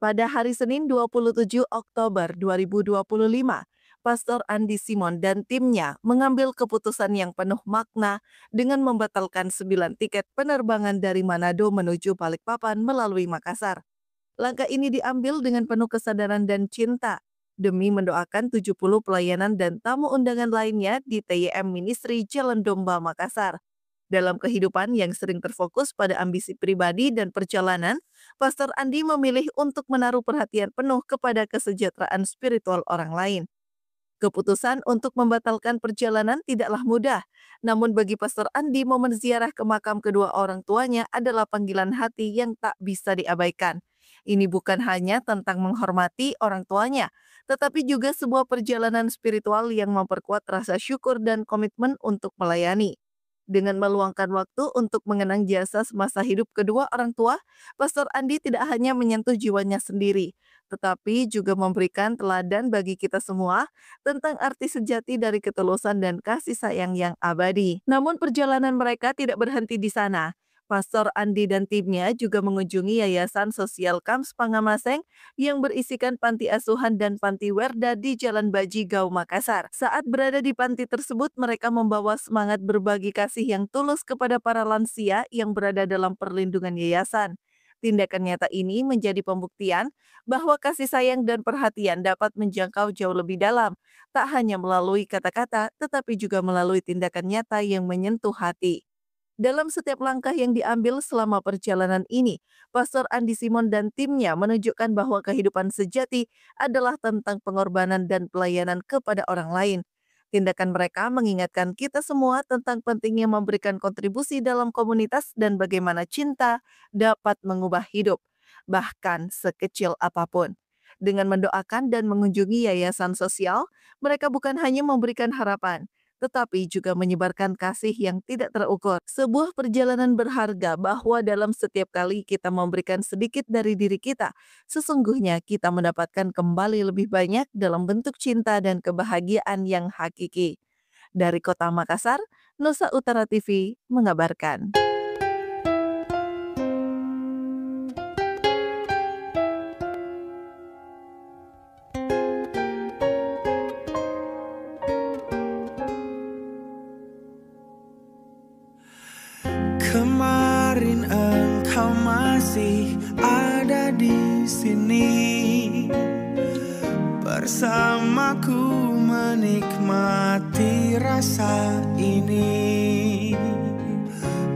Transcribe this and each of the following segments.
Pada hari Senin 27 Oktober 2025, Pastor Andi Simon dan timnya mengambil keputusan yang penuh makna dengan membatalkan 9 tiket penerbangan dari Manado menuju Balikpapan melalui Makassar. Langkah ini diambil dengan penuh kesadaran dan cinta demi mendoakan 70 pelayanan dan tamu undangan lainnya di TYM Ministry Jalan Domba, Makassar. Dalam kehidupan yang sering terfokus pada ambisi pribadi dan perjalanan, Pastor Andi memilih untuk menaruh perhatian penuh kepada kesejahteraan spiritual orang lain. Keputusan untuk membatalkan perjalanan tidaklah mudah, namun bagi Pastor Andi, momen ziarah ke makam kedua orang tuanya adalah panggilan hati yang tak bisa diabaikan. Ini bukan hanya tentang menghormati orang tuanya, tetapi juga sebuah perjalanan spiritual yang memperkuat rasa syukur dan komitmen untuk melayani. Dengan meluangkan waktu untuk mengenang jasa semasa hidup kedua orang tua, Pastor Andi tidak hanya menyentuh jiwanya sendiri, tetapi juga memberikan teladan bagi kita semua tentang arti sejati dari ketulusan dan kasih sayang yang abadi. Namun perjalanan mereka tidak berhenti di sana. Pastor Andi dan timnya juga mengunjungi Yayasan Sosial Kams Pangamaseng yang berisikan panti asuhan dan panti werda di Jalan Baji, Gau, Makassar. Saat berada di panti tersebut, mereka membawa semangat berbagi kasih yang tulus kepada para lansia yang berada dalam perlindungan yayasan. Tindakan nyata ini menjadi pembuktian bahwa kasih sayang dan perhatian dapat menjangkau jauh lebih dalam, tak hanya melalui kata-kata, tetapi juga melalui tindakan nyata yang menyentuh hati. Dalam setiap langkah yang diambil selama perjalanan ini, Pastor Andi Simon dan timnya menunjukkan bahwa kehidupan sejati adalah tentang pengorbanan dan pelayanan kepada orang lain. Tindakan mereka mengingatkan kita semua tentang pentingnya memberikan kontribusi dalam komunitas dan bagaimana cinta dapat mengubah hidup, bahkan sekecil apapun. Dengan mendoakan dan mengunjungi yayasan sosial, mereka bukan hanya memberikan harapan, tetapi juga menyebarkan kasih yang tidak terukur. Sebuah perjalanan berharga bahwa dalam setiap kali kita memberikan sedikit dari diri kita, sesungguhnya kita mendapatkan kembali lebih banyak dalam bentuk cinta dan kebahagiaan yang hakiki. Dari Kota Makassar, Nusa Utara TV mengabarkan. Kemarin engkau masih ada di sini, bersamaku menikmati rasa ini.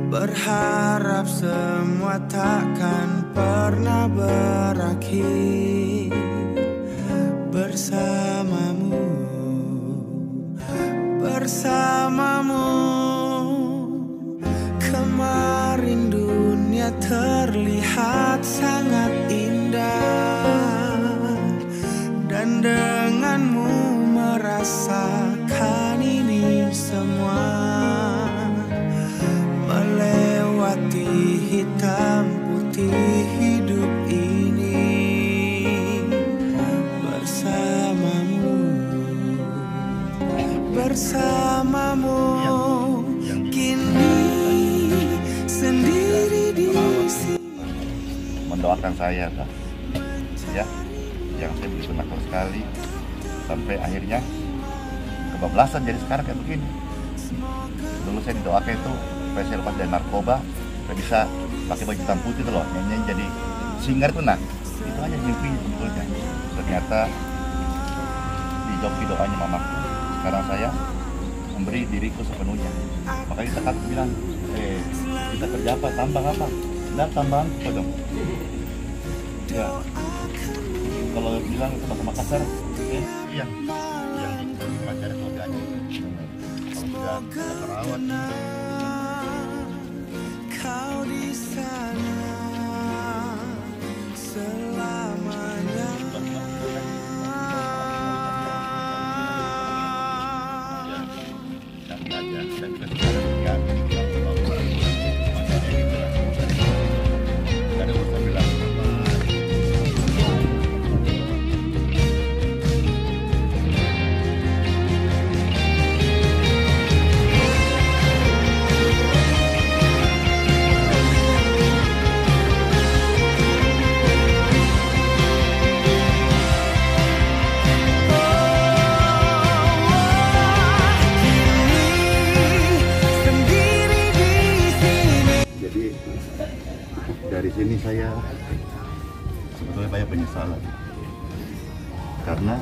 Berharap semua takkan pernah berakhir bersamamu, bersamamu. Kemarin dunia terlihat sangat indah, dan denganmu merasakan ini semua. Melewati hitam putih hidup ini bersamamu, bersamamu. Kini sendiri di sini. Mendoakan saya, ya, yang saya begitu nakal sekali sampai akhirnya kebablasan jadi sekarang kayak begini. Dulu saya didoakan itu supaya saya lepas dari narkoba, supaya bisa pakai baju hitam putih itu loh, nyanyi jadi singer itu. Nah, itu aja mimpi sebetulnya. Ternyata dijawab doanya mamaku. Sekarang saya memberi diriku sepenuhnya. Makanya kita kan bilang, kita kerja apa, tambang apa? Nah, tambangan apa dong? Ya, kalau bilang ke Makassar, iya, yang di pacarnya keluarganya. Kalau sudah terawat, kau di sana selamanya. saya sebetulnya banyak penyesalan. Karena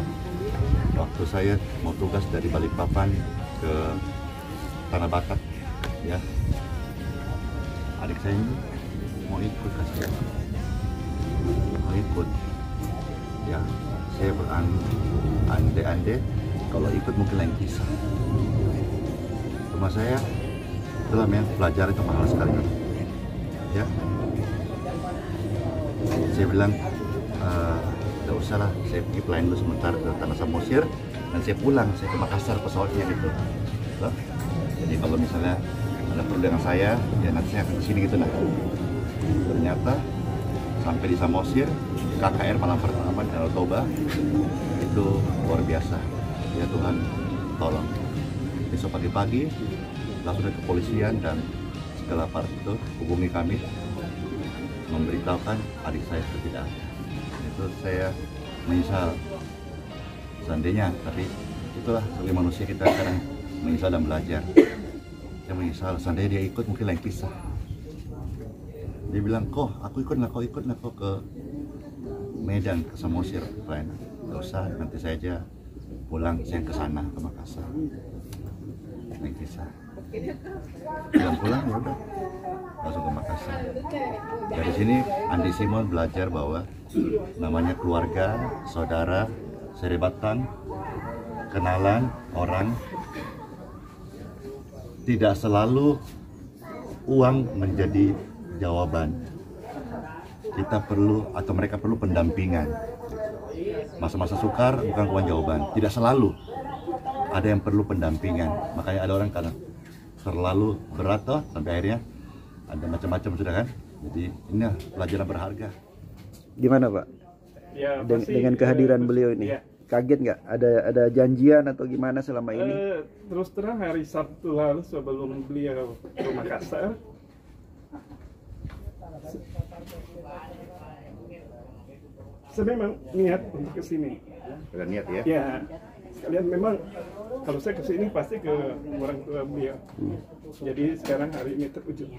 waktu saya mau tugas dari Balikpapan ke Tanah Batak, ya, adik saya ini mau ikut, kasihan, mau ikut. Ya, saya berandai-andai kalau ikut mungkin lain kisah. Cuma saya, itulah yang pelajar itu mahal sekali. Ya, saya bilang tidak usah lah, saya pergi pelayan dulu sebentar ke Tanah Samosir dan saya pulang, saya ke Makassar pesawatnya gitu. Loh? Jadi kalau misalnya ada perlu dengan saya, ya nanti saya akan kesini gitu lah. Ternyata sampai di Samosir, KKR malam pertama di Danau Toba itu luar biasa. Ya Tuhan, tolong. Besok pagi-pagi langsung ke kepolisian dan segala part itu hubungi kami, memberitahukan adik saya itu tidak ada. Itu saya menyesal seandainya, tapi itulah sebagai manusia kita sekarang menyesal dan belajar. Saya menyesal seandainya dia ikut mungkin lain kisah. Dia bilang, kok aku ikut nggak kok ke Medan, ke Samosir, lain. Nggak usah, nanti saya aja pulang, saya ke sana, ke Makassar. Lain kisah. Pulang ya udah, langsung ke Makassar. Dari sini Andi Simon belajar bahwa namanya keluarga, saudara, serebatan, kenalan orang, tidak selalu uang menjadi jawaban. Kita perlu atau mereka perlu pendampingan. Masa-masa sukar bukan uang jawaban, tidak selalu. Ada yang perlu pendampingan. Makanya ada orang karena terlalu berat toh, sampai akhirnya ada macam-macam sudah kan. Jadi ini pelajaran berharga. Gimana Pak? Ya, Dengan kehadiran beliau ini, ya. kaget nggak? Ada janjian atau gimana selama ini? Terus terang hari Sabtu lalu sebelum beliau ke Makassar, saya memang niat untuk kesini. Ada niat ya? Ya, sekalian memang kalau saya kesini pasti ke orang tua beliau. Jadi sekarang hari ini terwujud.